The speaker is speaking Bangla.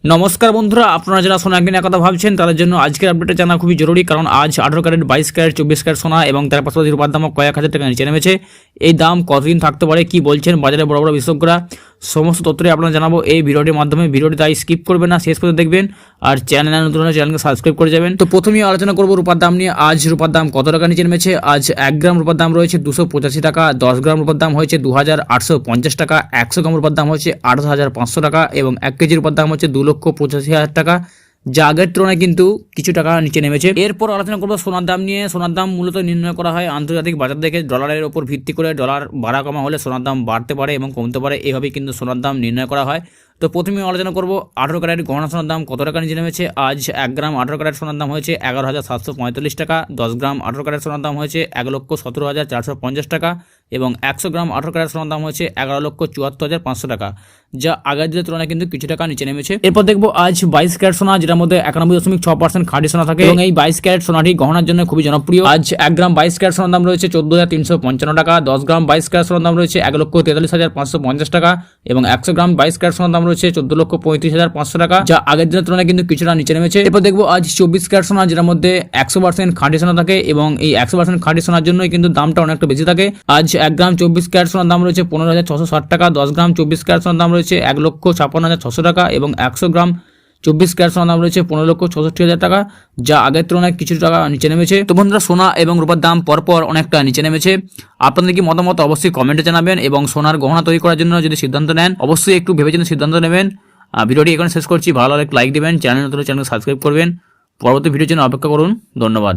নমস্কার বন্ধুরা, আপনারা যারা সোনা কেনার কথা ভাবছেন তাদের জন্য আজকের আপডেটটা জানা খুবই জরুরি। কারণ আজ 18 ক্যারেট, 22 ক্যারেট, 24 ক্যারেট সোনা এবং তার পাশাপাশি রূপার দামও কয়েক হাজার টাকা নিচে নেমেছে। এই দাম কতদিন থাকতে পারে, কি বলছেন বাজারে বড় বড় বিশেষজ্ঞরা, সমস্ত তথ্যই আপনারা জানাবো এই ভিডিওটির মাধ্যমে। ভিডিওটি তাই স্কিপ করবেন না, শেষ পর্যন্ত দেখবেন। আর চ্যানেল নতুন হলে চ্যানেলকে সাবস্ক্রাইব করে যাবেন। তো প্রথমেই আলোচনা করবো রূপার দাম নিয়ে। আজ রূপার দাম কত টাকা নিচে নেমেছে। আজ 1 গ্রাম রূপার দাম রয়েছে 285 টাকা, 10 গ্রাম রূপার দাম হয়েছে 2850 টাকা, 100 গ্রাম রূপার দাম হচ্ছে 18500 টাকা এবং 1 কেজি রূপার দাম হচ্ছে 2,85,000 টাকা, যা আগের তুলনায় কিন্তু কিছু টাকা নিচে নেমেছে। এরপর আলোচনা করবো সোনার দাম নিয়ে। সোনার দাম মূলত নির্ণয় করা হয় আন্তর্জাতিক বাজার থেকে ডলারের উপর ভিত্তি করে। ডলার বাড়া কমা হলে সোনার দাম বাড়তে পারে এবং কমতে পারে, এভাবেই কিন্তু সোনার দাম নির্ণয় করা হয়। তো প্রথমে আলোচনা করবো 18 ক্যারেট গহনা সোনার দাম কত টাকা নিচে নেমেছে। আজ 1 গ্রাম 18 ক্যারেট সোনার দাম হয়েছে 11,745 টাকা, 10 গ্রাম 18 ক্যারেট সোনার দাম হয়েছে 1,17,450 টাকা এবং 100 গ্রাম 18 ক্যারেট সোনার দাম হয়েছে 11,74,500 টাকা, যা আগের দিনের তুলনায় কিন্তু কিছু টাকা নিচে নেমেছে। এরপর দেখবো আজ 22 ক্যারেট সোনা, যেটার মধ্যে 91.6% খাঁটি সোনা থাকে এবং এই 22 ক্যারেট সোনাটি গহনার জন্য খুবই জনপ্রিয়। আজ 1 গ্রাম 22 ক্যারেট সোনার দাম রয়েছে 14,355 টাকা, 10 গ্রাম 22 ক্যারেট সোনার দাম রয়েছে 1,43,550 টাকা এবং 100 গ্রাম 22 ক্যারেট সোনার দাম রয়েছে 14,35,500 টাকা, যা আগের দিনের তুলনায় কিন্তু কিছুটা নিচে নেমেছে। এরপর দেখবো আজ 24 ক্যারেট সোনা, যেটার মধ্যে 100% খাঁটি সোনা থাকে এবং এই 100% খাঁটি সোনার জন্যই কিন্তু দামটা অনেকটা বেশি থাকে। আজ 1 গ্রাম 24 ক্যারেট সোনার দাম রয়েছে 15,660 টাকা, 10 গ্রাম 24 ক্যারেট সোনার দাম রয়েছে 1,56,600 টাকা এবং 100 গ্রাম 24 ক্যারেট সোনার দাম রয়েছে 15,66,000 টাকা, যা আগের তুলনায় কিছু টাকা নিচে নেমেছে। তো বন্ধুরা, সোনা এবং রূপার দাম পরপর অনেকটা নিচে নেমেছে। আপনাদের কি মতামত অবশ্যই কমেন্টে জানাবেন এবং সোনার গহনা তৈরি করার জন্য যদি সিদ্ধান্ত নেন অবশ্যই একটু ভেবেচিন্তে সিদ্ধান্ত নেবেন। ভিডিওটি এখানে শেষ করছি। ভালো লাগলে লাইক দেবেন, চ্যানেল নতুন হলে চ্যানেলকে সাবস্ক্রাইব করবেন। পরবর্তী ভিডিওর জন্য অপেক্ষা করুন। ধন্যবাদ।